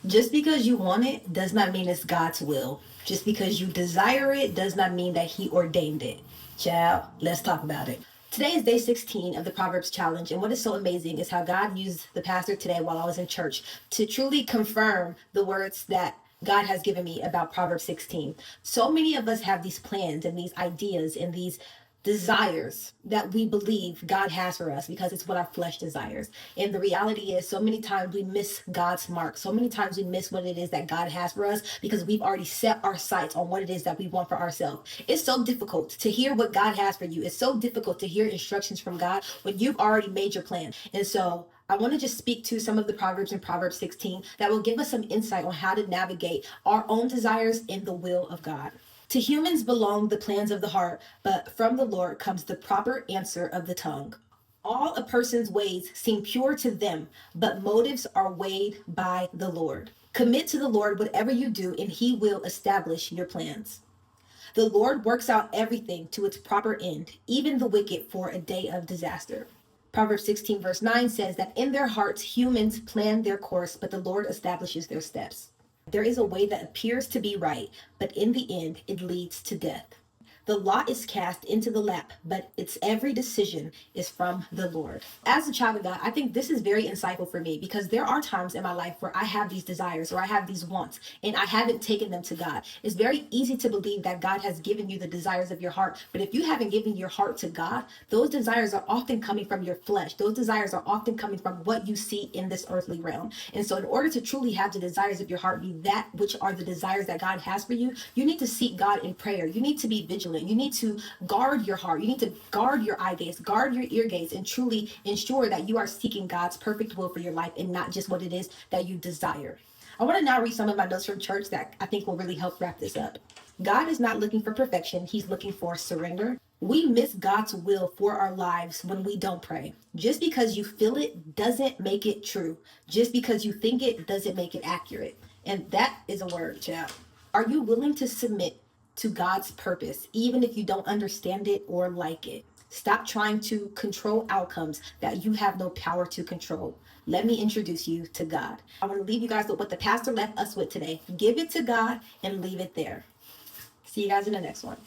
Just because you want it does not mean it's God's will. Just because you desire it does not mean that He ordained it. Child, let's talk about it. Today is day 16 of the Proverbs Challenge, and what is so amazing is how God used the pastor today while I was in church to truly confirm the words that God has given me about Proverbs 16. So many of us have these plans and these ideas and these desires that we believe God has for us because it's what our flesh desires. And the reality is, so many times we miss God's mark. So many times we miss what it is that God has for us because we've already set our sights on what it is that we want for ourselves. It's so difficult to hear what God has for you. It's so difficult to hear instructions from God when you've already made your plan. And so I want to just speak to some of the Proverbs in Proverbs 16 that will give us some insight on how to navigate our own desires in the will of God. To humans belong the plans of the heart, but from the Lord comes the proper answer of the tongue. All a person's ways seem pure to them, but motives are weighed by the Lord. Commit to the Lord whatever you do, and He will establish your plans. The Lord works out everything to its proper end, even the wicked for a day of disaster. Proverbs 16, verse 9 says that in their hearts humans plan their course, but the Lord establishes their steps. There is a way that appears to be right, but in the end it leads to death. The lot is cast into the lap, but its every decision is from the Lord. As a child of God, I think this is very insightful for me because there are times in my life where I have these desires or I have these wants and I haven't taken them to God. It's very easy to believe that God has given you the desires of your heart, but if you haven't given your heart to God, those desires are often coming from your flesh. Those desires are often coming from what you see in this earthly realm. And so in order to truly have the desires of your heart be that which are the desires that God has for you, you need to seek God in prayer. You need to be vigilant. You need to guard your heart. You need to guard your eye gates, guard your ear gates, and truly ensure that you are seeking God's perfect will for your life and not just what it is that you desire. I want to now read some of my notes from church that I think will really help wrap this up. God is not looking for perfection. He's looking for surrender. We miss God's will for our lives when we don't pray. Just because you feel it doesn't make it true. Just because you think it doesn't make it accurate. And that is a word, child. Are you willing to submit to God's purpose, even if you don't understand it or like it? Stop trying to control outcomes that you have no power to control. Let me introduce you to God. I want to leave you guys with what the pastor left us with today. Give it to God and leave it there. See you guys in the next one.